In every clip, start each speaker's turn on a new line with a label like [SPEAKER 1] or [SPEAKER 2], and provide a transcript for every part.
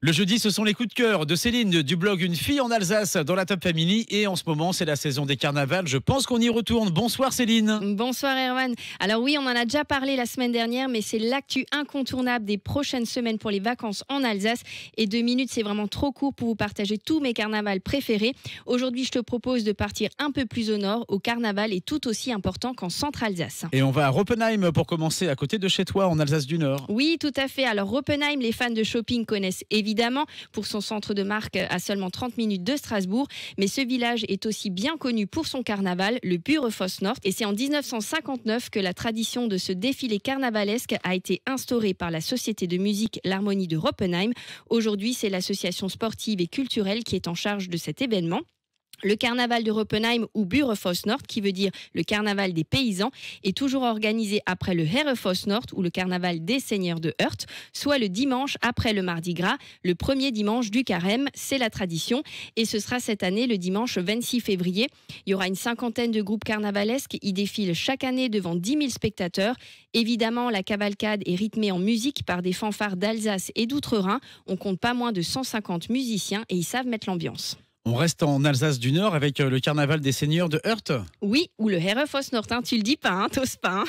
[SPEAKER 1] Le jeudi, ce sont les coups de cœur de Céline du blog Une fille en Alsace dans la Top Family. Et en ce moment, c'est la saison des carnavals. Je pense qu'on y retourne. Bonsoir Céline.
[SPEAKER 2] Bonsoir Erwan. Alors oui, on en a déjà parlé la semaine dernière, mais c'est l'actu incontournable des prochaines semaines pour les vacances en Alsace. Et 2 minutes, c'est vraiment trop court pour vous partager tous mes carnavals préférés. Aujourd'hui, je te propose de partir un peu plus au nord, au carnaval est tout aussi important qu'en Centre-Alsace.
[SPEAKER 1] Et on va à Roppenheim pour commencer à côté de chez toi en Alsace du Nord.
[SPEAKER 2] Oui, tout à fait. Alors Roppenheim, les fans de shopping connaissent évidemment pour son centre de marque à seulement 30 minutes de Strasbourg. Mais ce village est aussi bien connu pour son carnaval, le Burefoss Nord. Et c'est en 1959 que la tradition de ce défilé carnavalesque a été instaurée par la société de musique L'Harmonie de Roppenheim. Aujourd'hui, c'est l'association sportive et culturelle qui est en charge de cet événement. Le carnaval de Roppenheim ou Burefoss Nord, qui veut dire le carnaval des paysans, est toujours organisé après le Herrefoss Nord ou le carnaval des seigneurs de Heurt, soit le dimanche après le Mardi Gras, le premier dimanche du carême, c'est la tradition. Et ce sera cette année le dimanche 26 février. Il y aura une cinquantaine de groupes carnavalesques. Ils défilent chaque année devant 10 000 spectateurs. Évidemment, la cavalcade est rythmée en musique par des fanfares d'Alsace et d'Outre-Rhin. On compte pas moins de 150 musiciens et ils savent mettre l'ambiance.
[SPEAKER 1] On reste en Alsace du Nord avec le carnaval des seigneurs de Heurt.
[SPEAKER 2] Oui, ou le Herrefoss Nord, tu le dis pas, t'oses pas.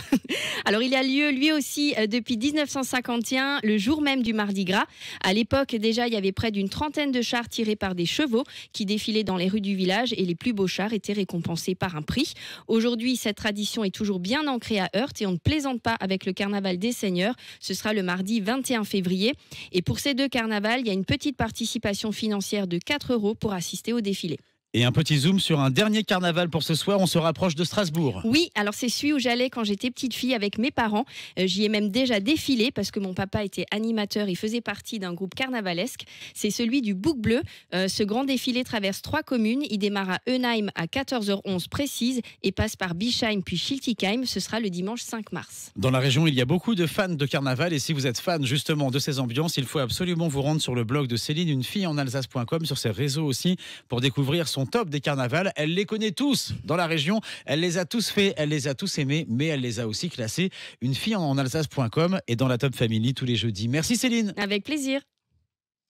[SPEAKER 2] Alors il a lieu lui aussi depuis 1951, le jour même du Mardi Gras. À l'époque déjà, il y avait près d'une trentaine de chars tirés par des chevaux qui défilaient dans les rues du village et les plus beaux chars étaient récompensés par un prix. Aujourd'hui, cette tradition est toujours bien ancrée à Heurt et on ne plaisante pas avec le carnaval des seigneurs. Ce sera le mardi 21 février. Et pour ces deux carnavals, il y a une petite participation financière de 4 € pour assister au défilé.
[SPEAKER 1] Et un petit zoom sur un dernier carnaval pour ce soir, on se rapproche de Strasbourg.
[SPEAKER 2] Oui, alors c'est celui où j'allais quand j'étais petite fille avec mes parents. J'y ai même déjà défilé parce que mon papa était animateur, il faisait partie d'un groupe carnavalesque. C'est celui du Bouc Bleu. Ce grand défilé traverse 3 communes. Il démarre à Eunheim à 14h11 précise et passe par Bischheim puis Schiltigheim. Ce sera le dimanche 5 mars.
[SPEAKER 1] Dans la région, il y a beaucoup de fans de carnaval et si vous êtes fan justement de ces ambiances, il faut absolument vous rendre sur le blog de Céline, unefilleenalsace.com, sur ses réseaux aussi, pour découvrir son top des carnavals. Elle les connaît tous dans la région, elle les a tous faits, elle les a tous aimés, mais elle les a aussi classés. Unefilleenalsace.com et dans la Top Family tous les jeudis. Merci Céline.
[SPEAKER 2] Avec plaisir.